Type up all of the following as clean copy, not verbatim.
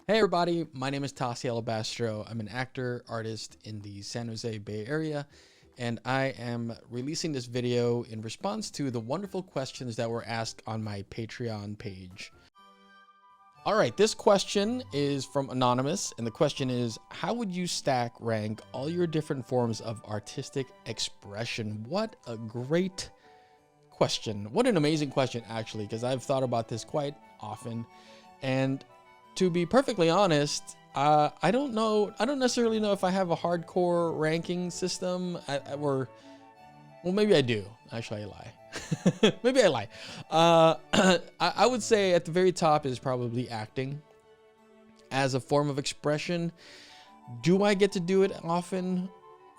Hey everybody, my name is Tasi Alabastro. I'm an actor, artist in the San Jose Bay Area, and I am releasing this video in response to the wonderful questions that were asked on my Patreon page. All right, this question is from Anonymous, and the question is, how would you stack rank all your different forms of artistic expression? What a great question. What an amazing question, actually, because I've thought about this quite often. And to be perfectly honest, I don't know. I don't necessarily know if I have a hardcore ranking system, or well, maybe I do. Actually, I lie. Maybe I lie. I would say at the very top is probably acting as a form of expression. Do I get to do it often?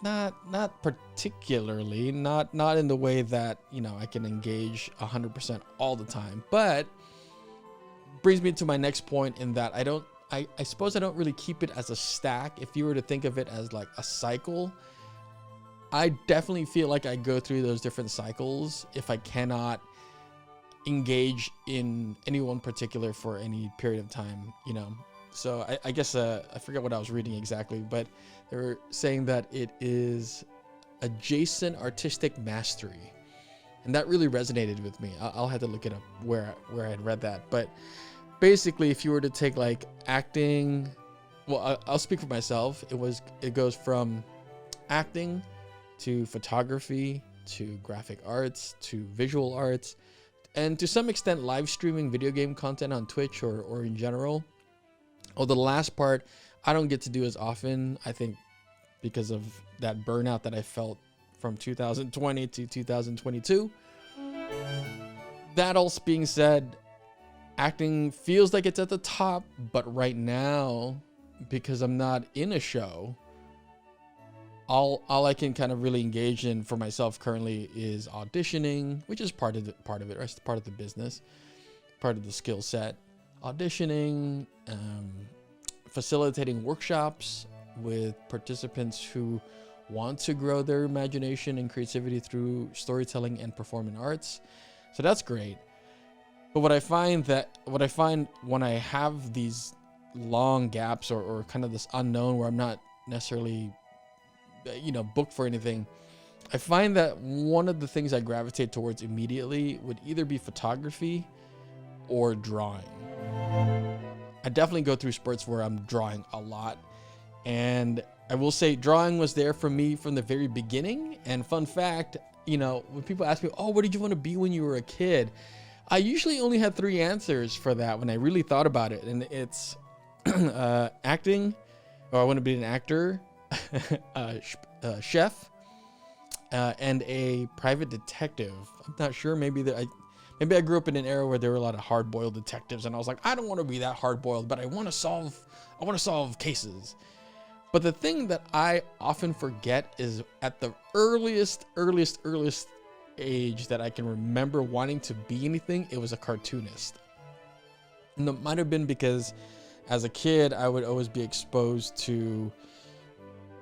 Not particularly. Not in the way that I can engage 100% all the time, but brings me to my next point in that I suppose I don't really keep it as a stack. If you were to think of it as like a cycle, I definitely feel like I go through those different cycles if I cannot engage in any one particular for any period of time, So I guess I forget what I was reading exactly, but they were saying that it is adjacent artistic mastery. And that really resonated with me. I'll have to look it up where I had read that. But basically, if you were to take like acting, well, I'll speak for myself. It goes from acting to photography to graphic arts to visual arts, and to some extent live streaming video game content on Twitch or in general. The last part I don't get to do as often, I think, because of that burnout that I felt from 2020 to 2022. That all being said, acting feels like it's at the top, but right now, because I'm not in a show, all I can kind of really engage in for myself currently is auditioning, which is part of it, right? It's part of the business, part of the skill set. Auditioning, facilitating workshops with participants who want to grow their imagination and creativity through storytelling and performing arts. So that's great. But what I find when I have these long gaps or kind of this unknown where I'm not necessarily booked for anything, I find that one of the things I gravitate towards immediately would either be photography or drawing. I definitely go through spurts where I'm drawing a lot, and I will say drawing was there for me from the very beginning. And fun fact, when people ask me, oh, what did you want to be when you were a kid? I usually only had 3 answers for that when I really thought about it. And it's acting, or I want to be an actor, chef, and a private detective. I'm not sure. Maybe I grew up in an era where there were a lot of hard-boiled detectives, and I was like, I don't want to be that hard-boiled, but I want to solve cases. But the thing that I often forget is at the earliest age that I can remember wanting to be anything, it was a cartoonist. And it might have been because as a kid, I would always be exposed to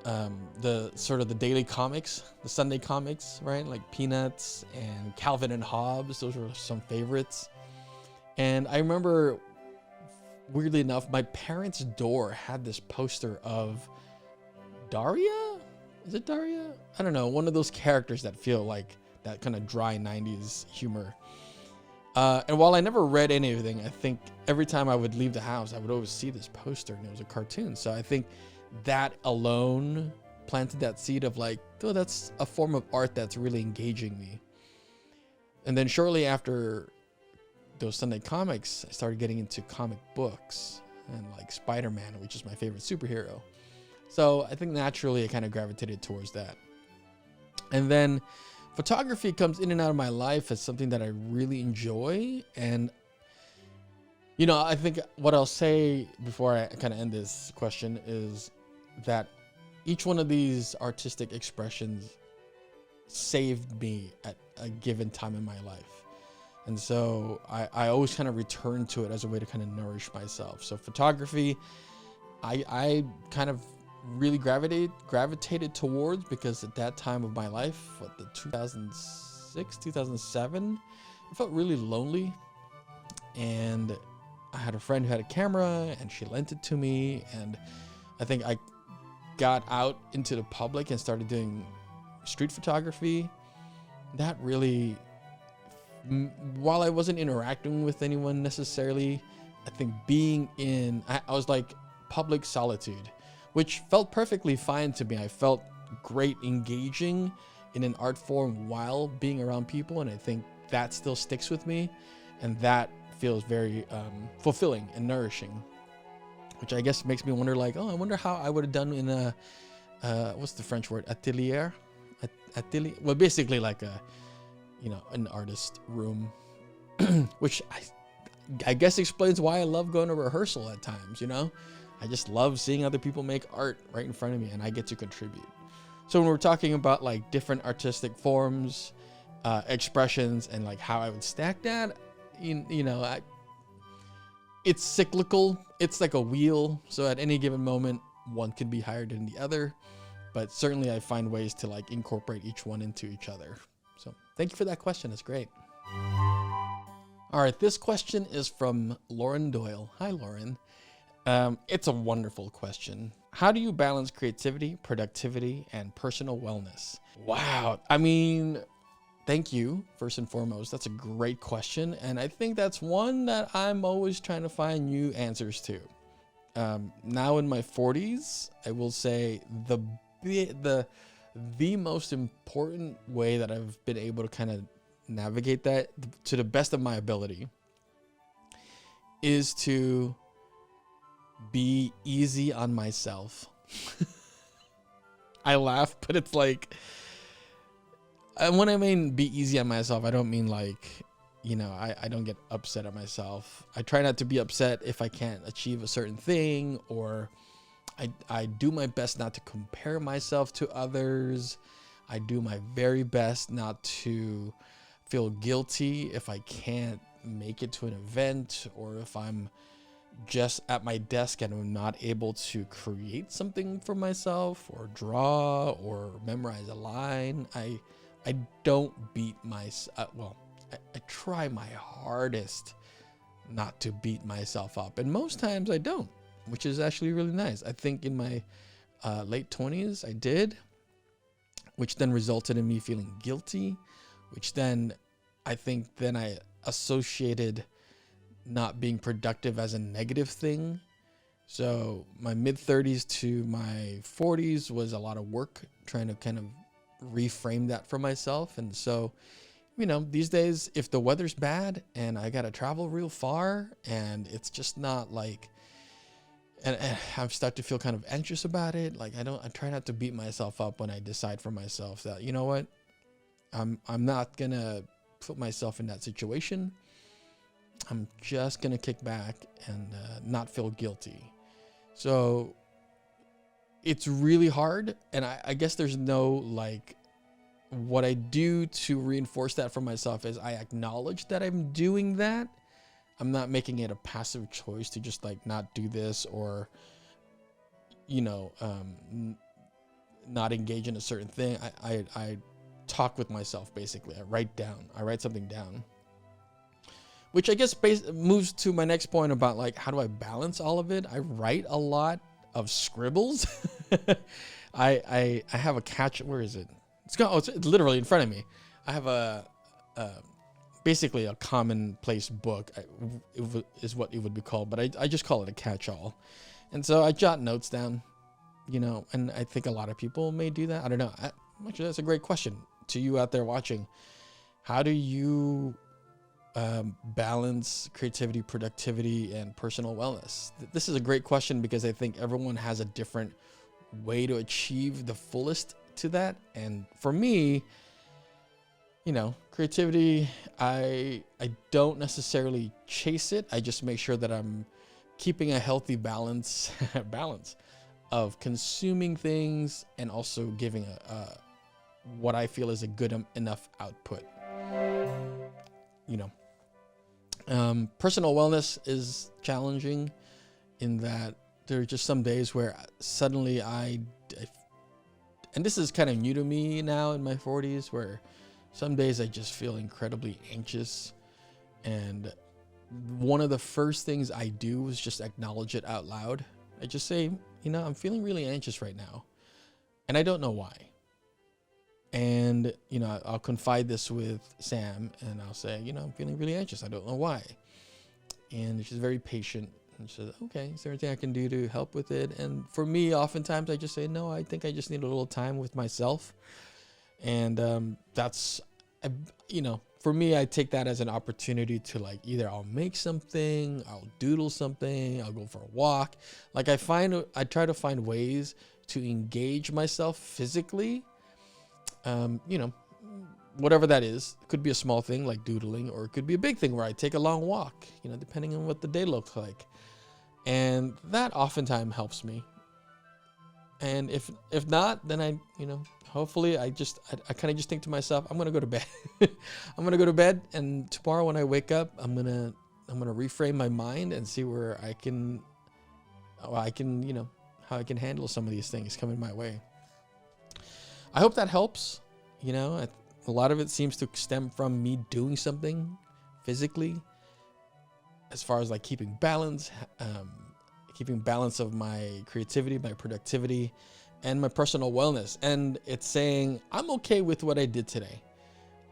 the daily comics, the Sunday comics, right? Like Peanuts and Calvin and Hobbes. Those were some favorites. And I remember, weirdly enough, my parents' door had this poster of Daria? Is it Daria? I don't know. One of those characters that feel like that kind of dry 90s humor. And while I never read anything, I think every time I would leave the house, I would always see this poster, and it was a cartoon. So I think that alone planted that seed of like, oh, that's a form of art that's really engaging me. And then shortly after those Sunday comics, I started getting into comic books and like Spider-Man, which is my favorite superhero. So I think naturally I kind of gravitated towards that. And then photography comes in and out of my life as something that I really enjoy. And, I think what I'll say before I kind of end this question is that each one of these artistic expressions saved me at a given time in my life. And so I always kind of return to it as a way to kind of nourish myself. So photography, I kind of really gravitated towards, because at that time of my life, the 2006, 2007, I felt really lonely, and I had a friend who had a camera and she lent it to me, and I think I got out into the public and started doing street photography. That really, while I wasn't interacting with anyone necessarily, I think being in, I was like public solitude, which felt perfectly fine to me. I felt great engaging in an art form while being around people, and I think that still sticks with me, and that feels very fulfilling and nourishing, which I guess makes me wonder, like, oh, I wonder how I would have done in a what's the French word, atelier, well, basically like a, you know, an artist room, which I guess explains why I love going to rehearsal at times. You know, I just love seeing other people make art right in front of me, and I get to contribute. So when we're talking about like different artistic forms, expressions, and like how I would stack that, you know, it's cyclical. It's like a wheel. So at any given moment, one could be higher than the other, but certainly I find ways to like incorporate each one into each other. So thank you for that question. It's great. All right, this question is from Lauren Doyle. Hi, Lauren. It's a wonderful question. How do you balance creativity, productivity, and personal wellness? Wow. I mean, thank you, first and foremost. That's a great question. And I think that's one that I'm always trying to find new answers to. Now in my 40s, I will say the most important way that I've been able to kind of navigate that to the best of my ability is to be easy on myself. I laugh, but it's like, when I mean be easy on myself, I don't mean like, you know, I don't get upset at myself. I try not to be upset if I can't achieve a certain thing, or I do my best not to compare myself to others. I do my very best not to feel guilty if I can't make it to an event, or if I'm just at my desk and I'm not able to create something for myself, or draw, or memorize a line. I don't beat myself. I try my hardest not to beat myself up, and most times I don't, which is actually really nice. I think in my late 20s I did, which then resulted in me feeling guilty, which then I think then I associated not being productive as a negative thing. So my mid 30s to my 40s was a lot of work trying to kind of reframe that for myself. And so, you know, these days, if the weather's bad and I got to travel real far and it's just not like, and I've started to feel kind of anxious about it. Like I try not to beat myself up when I decide for myself that, you know what, I'm not going to put myself in that situation. I'm just going to kick back and not feel guilty. So it's really hard. And I guess there's no, like, what I do to reinforce that for myself is I acknowledge that I'm doing that. I'm not making it a passive choice to just like not do this, or, you know, not engage in a certain thing. I talk with myself, basically. I write something down. Which I guess moves to my next point about like, how do I balance all of it? I write a lot of scribbles. I have a catch. Where is it? It's literally in front of me. I have basically a commonplace book is what it would be called, but I just call it a catch-all. And so I jot notes down, you know, and I think a lot of people may do that. I don't know. Actually, that's a great question to you out there watching. How do you balance creativity, productivity, and personal wellness? This is a great question because I think everyone has a different way to achieve the fullest to that. And for me, you know, creativity, I don't necessarily chase it. I just make sure that I'm keeping a healthy balance of consuming things and also giving what I feel is a good enough output. You know, personal wellness is challenging in that there are just some days where suddenly and this is kind of new to me now in my 40s, where some days I just feel incredibly anxious, and one of the first things I do is just acknowledge it out loud. I just say, I'm feeling really anxious right now, and I don't know why. And, I'll confide this with Sam, and I'll say, I'm feeling really anxious. I don't know why. And she's very patient. And she says, okay, is there anything I can do to help with it? And for me, oftentimes I just say, no, I think I just need a little time with myself. And that's, for me, I take that as an opportunity to, like, either I'll make something, I'll doodle something, I'll go for a walk. Like, I try to find ways to engage myself physically. Whatever that is. It could be a small thing like doodling, or it could be a big thing where I take a long walk, depending on what the day looks like. And that oftentimes helps me. And if not, then I hopefully I kind of just think to myself, I'm going to go to bed. I'm going to go to bed, and tomorrow when I wake up, I'm going to reframe my mind and see where how I can handle some of these things coming my way. I hope that helps. A lot of it seems to stem from me doing something physically, as far as like keeping balance of my creativity, my productivity, and my personal wellness. And it's saying, I'm okay with what I did today.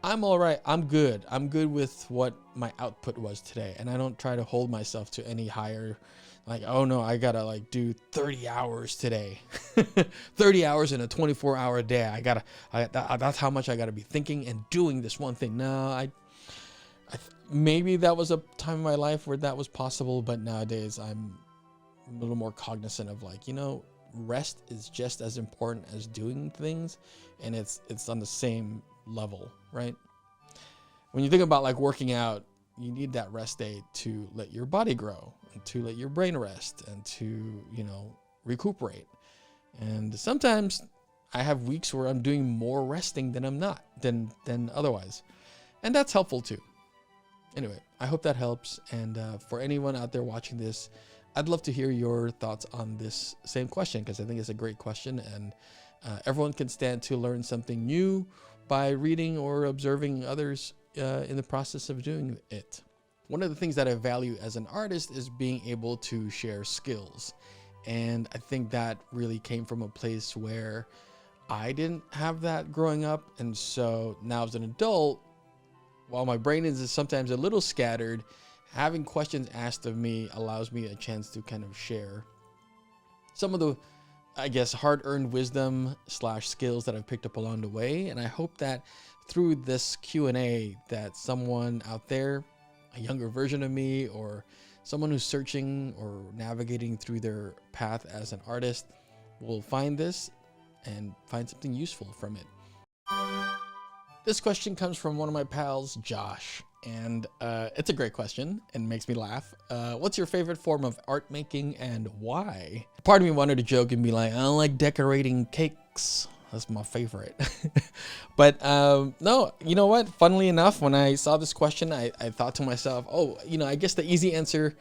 I'm all right. I'm good. I'm good with what my output was today. And I don't try to hold myself to any higher, like, oh no, I gotta like do 30 hours today, 30 hours in a 24-hour day. That's how much I gotta be thinking and doing this one thing. No, maybe that was a time in my life where that was possible, but nowadays I'm a little more cognizant of, like, rest is just as important as doing things, and it's on the same level, right? When you think about like working out, you need that rest day to let your body grow, and to let your brain rest, and to recuperate. And sometimes I have weeks where I'm doing more resting than I'm not than otherwise, and that's helpful too. Anyway, I hope that helps. And for anyone out there watching this, I'd love to hear your thoughts on this same question, because I think it's a great question, and everyone can stand to learn something new by reading or observing others in the process of doing it. One of the things that I value as an artist is being able to share skills. And I think that really came from a place where I didn't have that growing up. And so now as an adult, while my brain is sometimes a little scattered, having questions asked of me allows me a chance to kind of share some of the, I guess, hard-earned wisdom / skills that I've picked up along the way. And I hope that through this Q&A that someone out there, a younger version of me, or someone who's searching or navigating through their path as an artist, will find this and find something useful from it. This question comes from one of my pals, Josh, and it's a great question and makes me laugh. What's your favorite form of art making and why? Part of me wanted to joke and be like, I don't like decorating cakes. That's my favorite. But no, you know what? Funnily enough, when I saw this question, I thought to myself, oh, I guess the easy answer,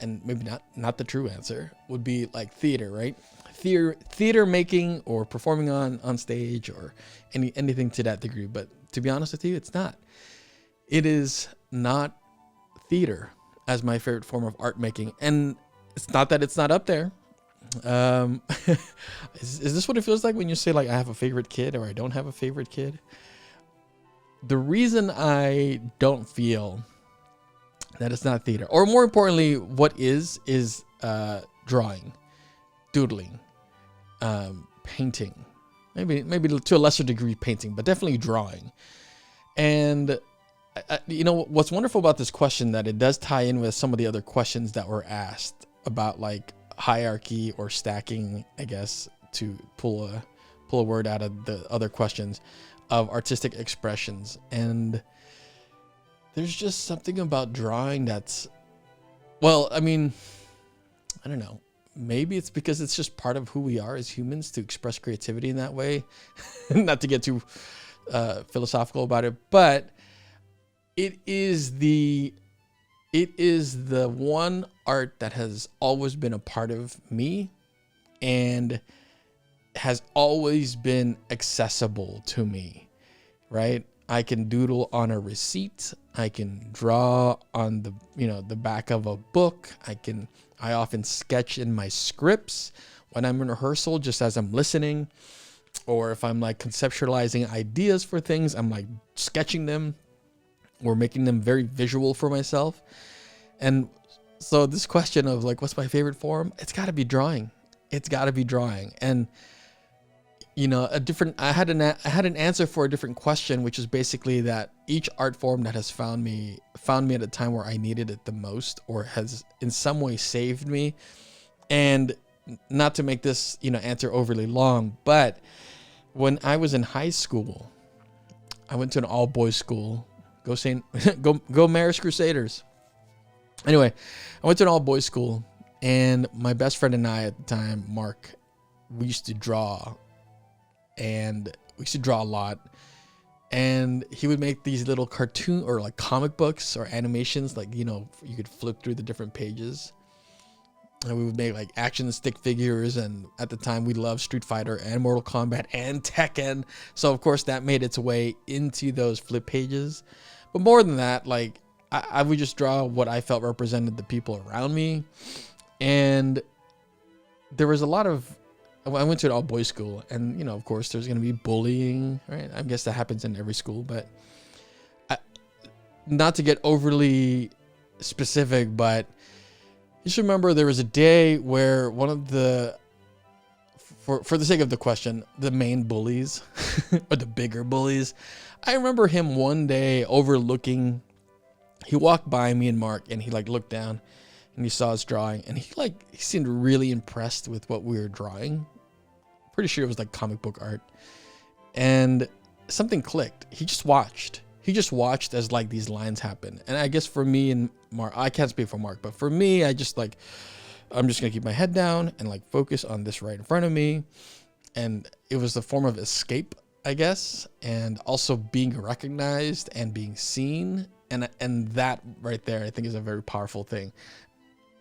and maybe not the true answer, would be like theater, right? Theater making, or performing on stage, or anything to that degree. But to be honest with you, it's not. It is not theater as my favorite form of art making. And it's not that it's not up there. Is this what it feels like when you say, like, I have a favorite kid, or I don't have a favorite kid? The reason I don't feel that it's not theater, or more importantly, what is drawing, doodling, painting, maybe to a lesser degree painting, but definitely drawing. And what's wonderful about this question, that it does tie in with some of the other questions that were asked about, like, hierarchy or stacking, I guess, to pull a word out of the other questions, of artistic expressions. And there's just something about drawing that's, well, I mean, I don't know. Maybe it's because it's just part of who we are as humans to express creativity in that way. Not to get too philosophical about it, but it is the one art that has always been a part of me and has always been accessible to me, right? I can doodle on a receipt. I can draw on the, the back of a book. I often sketch in my scripts when I'm in rehearsal, just as I'm listening, or if I'm like conceptualizing ideas for things, I'm like sketching them or making them very visual for myself. And so this question of like, what's my favorite form? It's got to be drawing. It's got to be drawing. And I had an answer for a different question, which is basically that each art form that has found me at a time where I needed it the most, or has in some way saved me. And not to make this, answer overly long, but when I was in high school, I went to an all boys school. Go Marist Crusaders. Anyway, I went to an all boys school, and my best friend and I at the time, Mark, we used to draw. And we used to draw a lot, and he would make these little cartoon or like comic books or animations, like, you could flip through the different pages, and we would make like action stick figures. And at the time we loved Street Fighter and Mortal Kombat and Tekken. So of course that made its way into those flip pages. But more than that, like I would just draw what I felt represented the people around me. And there was a lot of, I went to an all-boys school, and, of course, there's going to be bullying, right? I guess that happens in every school, but not to get overly specific, but just remember there was a day where one of the, for the sake of the question, the main bullies, or the bigger bullies, I remember him one day overlooking, he walked by me and Mark, and he, like, looked down, and he saw us drawing, and he seemed really impressed with what we were drawing. Pretty sure it was like comic book art, and something clicked. He just watched as like these lines happen. And I guess for me and Mark, I can't speak for Mark, but for me, I'm just gonna keep my head down and like focus on this right in front of me. And it was a form of escape, I guess, and also being recognized and being seen. And that right there, I think, is a very powerful thing.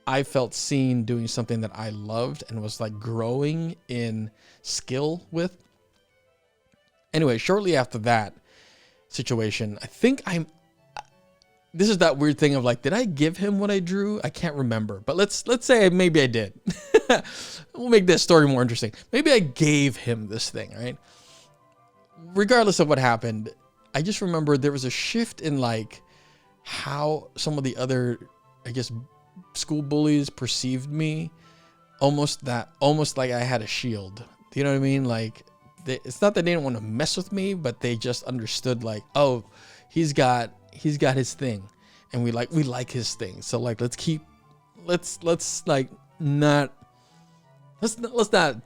I felt seen doing something that I loved and was like growing in skill with. Anyway, shortly after that situation, I think this is that weird thing of like, did I give him what I drew? I can't remember, but let's say maybe I did. We'll make this story more interesting. Maybe I gave him this thing, right? Regardless of what happened, I just remember there was a shift in like how some of the other, I guess, school bullies perceived me, almost like I had a shield. Do you know what I mean? Like, it's not that they didn't want to mess with me, but they just understood like, oh, he's got his thing, and we like his thing. So like, let's not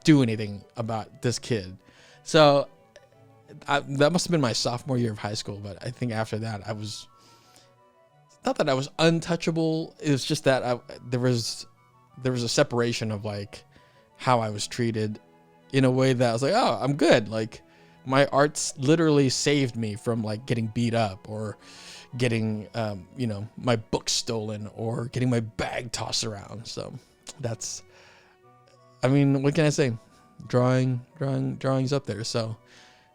do anything about this kid. So that must have been my sophomore year of high school. But I think after that, I was, not that I was untouchable. It was just that there was a separation of like how I was treated, in a way that I was like, oh, I'm good. Like, my arts literally saved me from like getting beat up, or getting, my book stolen, or getting my bag tossed around. So that's, I mean, what can I say? Drawing's up there. So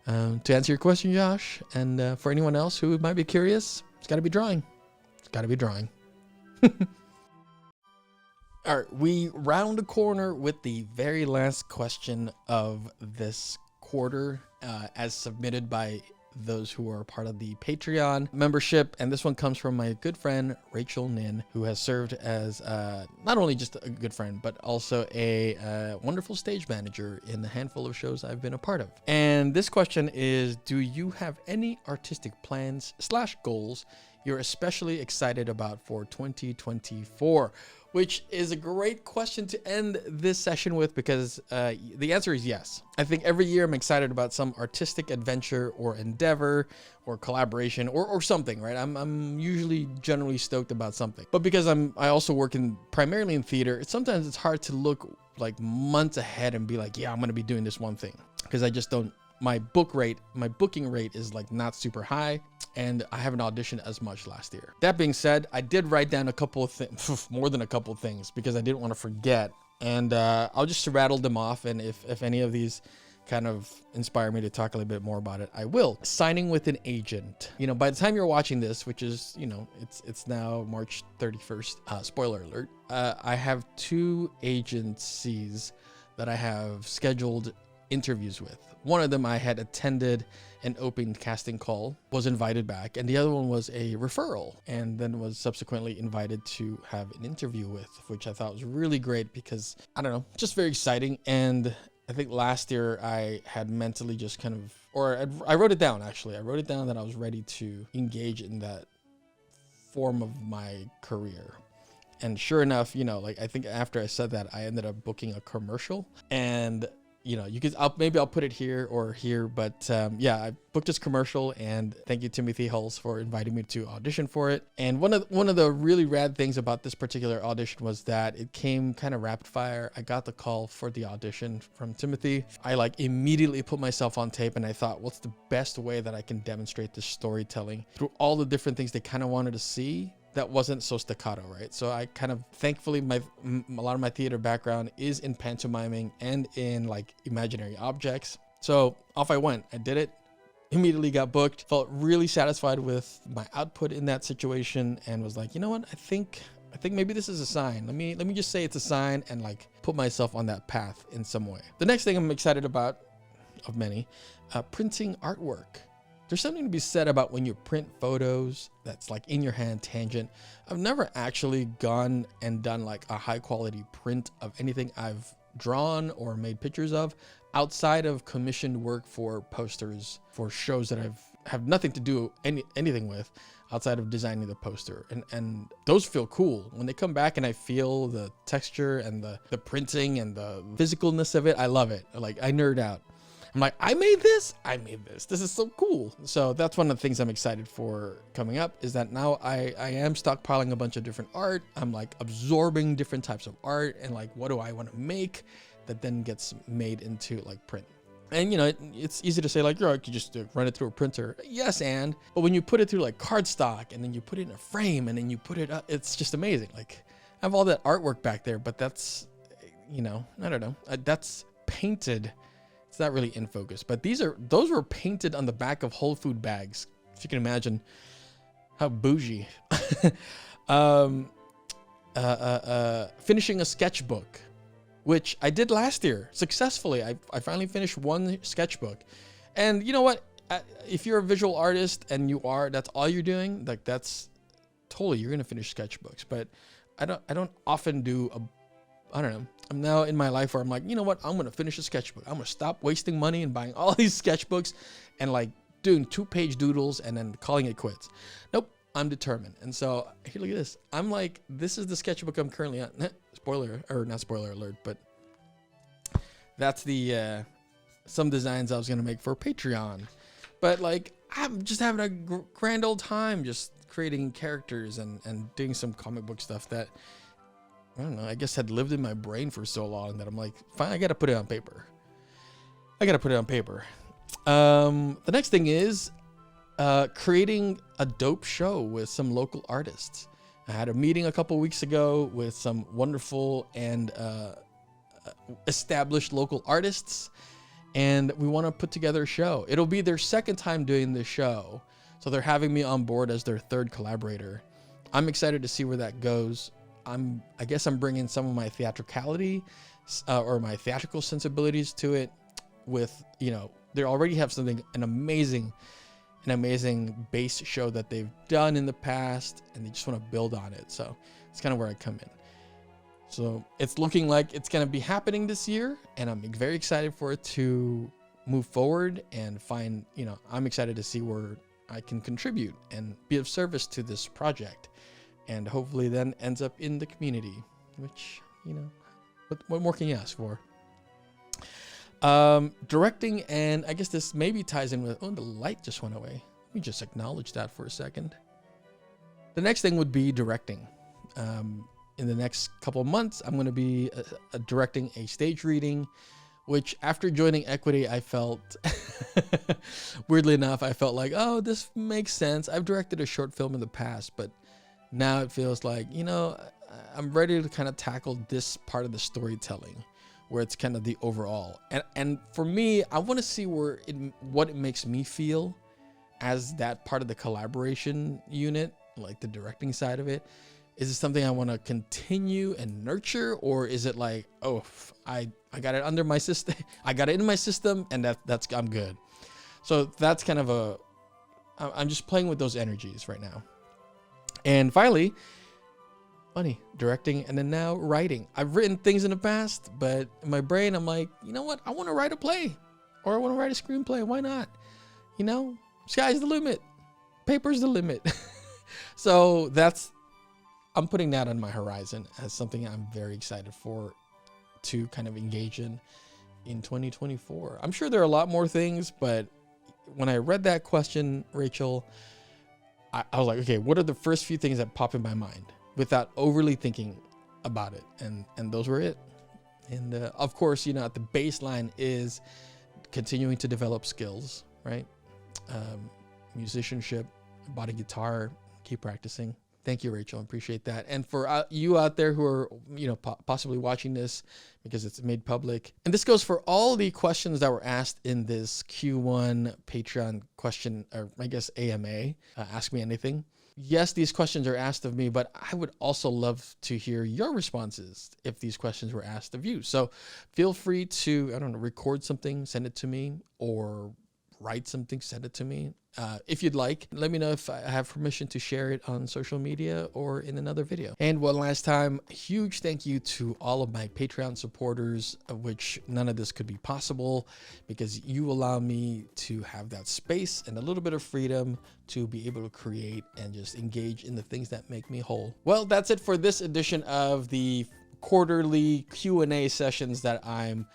to answer your question, Josh, and for anyone else who might be curious, it's got to be drawing. It's got to be drawing. All right, we round a corner with the very last question of this quarter, as submitted by those who are part of the Patreon membership. And this one comes from my good friend, Rachel Nin, who has served as not only just a good friend, but also a wonderful stage manager in the handful of shows I've been a part of. And this question is, do you have any artistic plans / goals you're especially excited about for 2024? Which is a great question to end this session with, because the answer is yes. I think every year I'm excited about some artistic adventure or endeavor or collaboration or something, right? I'm usually generally stoked about something. But because I also work primarily in theater, sometimes it's hard to look like months ahead and be like, yeah, I'm going to be doing this one thing, because I just don't. My booking rate is like not super high, and I haven't auditioned as much last year. That being said, I did write down a couple of things, more than a couple of things, because I didn't want to forget, and I'll just rattle them off. And if any of these kind of inspire me to talk a little bit more about it, I will. Signing with an agent. You know, by the time you're watching this, which is, you know, it's now March 31st, spoiler alert, I have 2 agencies that I have scheduled interviews with. One of them I had attended an open casting call, was invited back, and the other one was a referral, and then was subsequently invited to have an interview with, which I thought was really great because, I don't know, just very exciting. And I think last year I had mentally just kind of, or I wrote it down actually. I wrote it down that I was ready to engage in that form of my career. And sure enough, you know, like I think after I said that, I ended up booking a commercial. And you know, you could, maybe I'll put it here or here, but yeah, I booked this commercial, and thank you, Timothy Hulse, for inviting me to audition for it. And one of the really rad things about this particular audition was that it came kind of rapid fire. I got the call for the audition from Timothy. I like immediately put myself on tape, and I thought, what's the best way that I can demonstrate this storytelling through all the different things they kind of wanted to see that wasn't so staccato, right? So I kind of, thankfully, a lot of my theater background is in pantomiming and in like imaginary objects. So off I went. I did it, immediately got booked, felt really satisfied with my output in that situation, and was like, you know what? I think maybe this is a sign. Let me just say it's a sign, and like put myself on that path in some way. The next thing I'm excited about, of many, printing artwork. There's something to be said about when you print photos that's like in your hand, tangent. I've never actually gone and done like a high quality print of anything I've drawn or made pictures of outside of commissioned work for posters for shows that have nothing to do anything with outside of designing the poster. And those feel cool. When they come back and I feel the texture and the printing and the physicalness of it, I love it. Like I nerd out. I'm like, I made this. This is so cool. So that's one of the things I'm excited for coming up, is that now I am stockpiling a bunch of different art. I'm like absorbing different types of art, and like, what do I want to make that then gets made into like print? And you know, it's easy to say like, you just run it through a printer. Yes, but when you put it through like cardstock, and then you put it in a frame, and then you put it up, it's just amazing. Like I have all that artwork back there, but that's, you know, I don't know. That's painted. It's not really in focus, but those were painted on the back of Whole Food bags. If you can imagine how bougie. Finishing a sketchbook, which I did last year successfully. I finally finished one sketchbook, and you know what? If you're a visual artist and that's all you're doing, like that's totally, you're gonna finish sketchbooks. But I don't often do I don't know. I'm now in my life where I'm like, you know what? I'm going to finish a sketchbook. I'm going to stop wasting money and buying all these sketchbooks and like doing 2-page doodles and then calling it quits. Nope. I'm determined. And so here, look at this. I'm like, this is the sketchbook I'm currently on. Not spoiler alert, but that's the, some designs I was going to make for Patreon. But like, I'm just having a grand old time just creating characters and doing some comic book stuff that, I don't know, I guess had lived in my brain for so long that I'm like, fine, I got to put it on paper. The next thing is creating a dope show with some local artists. I had a meeting a couple weeks ago with some wonderful and established local artists, and we want to put together a show. It'll be their second time doing this show, so they're having me on board as their third collaborator. I'm excited to see where that goes. I guess I'm bringing some of my theatricality or my theatrical sensibilities to it with, you know, they already have an amazing base show that they've done in the past, and they just want to build on it. So it's kind of where I come in. So it's looking like it's going to be happening this year, and I'm very excited for it to move forward and find, you know, I'm excited to see where I can contribute and be of service to this project. And hopefully then ends up in the community, which, you know, what more can you ask for? Directing, and I guess this maybe ties in with, the light just went away. Let me just acknowledge that for a second. The next thing would be directing. In the next couple of months, I'm going to be directing a stage reading, which after joining Equity, I felt, weirdly enough, I felt like, oh, this makes sense. I've directed a short film in the past, but now it feels like, you know, I'm ready to kind of tackle this part of the storytelling, where it's kind of the overall. And for me, I want to see what it makes me feel as that part of the collaboration unit, like the directing side of it. Is it something I want to continue and nurture, or is it like, oh, I got it under my system, I got it in my system, and that's I'm good. So that's kind of I'm just playing with those energies right now. And finally, funny, directing, and then now writing. I've written things in the past, but in my brain, I'm like, you know what? I want to write a play, or I want to write a screenplay. Why not? You know, sky's the limit. Paper's the limit. So I'm putting that on my horizon as something I'm very excited for to kind of engage in 2024. I'm sure there are a lot more things, but when I read that question, Rachel, I was like, okay, what are the first few things that pop in my mind without overly thinking about it? And those were it. And of course, you know, at the baseline is continuing to develop skills, right? Musicianship, bought a guitar, keep practicing. Thank you, Rachel. I appreciate that. And for you out there who are, you know, possibly watching this because it's made public. And this goes for all the questions that were asked in this Q1 Patreon question, or I guess AMA, Ask Me Anything. Yes, these questions are asked of me, but I would also love to hear your responses if these questions were asked of you. So feel free to, I don't know, record something, send it to me, or write something, send it to me. If you'd like, let me know if I have permission to share it on social media or in another video. And one last time, a huge thank you to all of my Patreon supporters, of which none of this could be possible because you allow me to have that space and a little bit of freedom to be able to create and just engage in the things that make me whole. Well, that's it for this edition of the quarterly Q&A sessions that I'm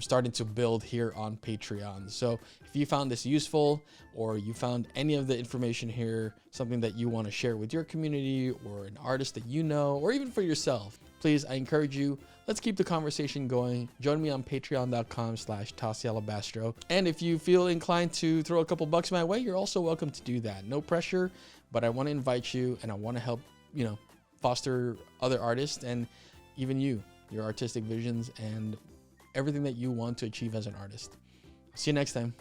starting to build here on Patreon. So if you found this useful, or you found any of the information here something that you want to share with your community or an artist that you know, or even for yourself, please, I encourage you, let's keep the conversation going. Join me on patreon.com/Tasi Alabastro. And if you feel inclined to throw a couple bucks my way, you're also welcome to do that. No pressure, but I want to invite you, and I want to help, you know, foster other artists and even you, your artistic visions and everything that you want to achieve as an artist. See you next time.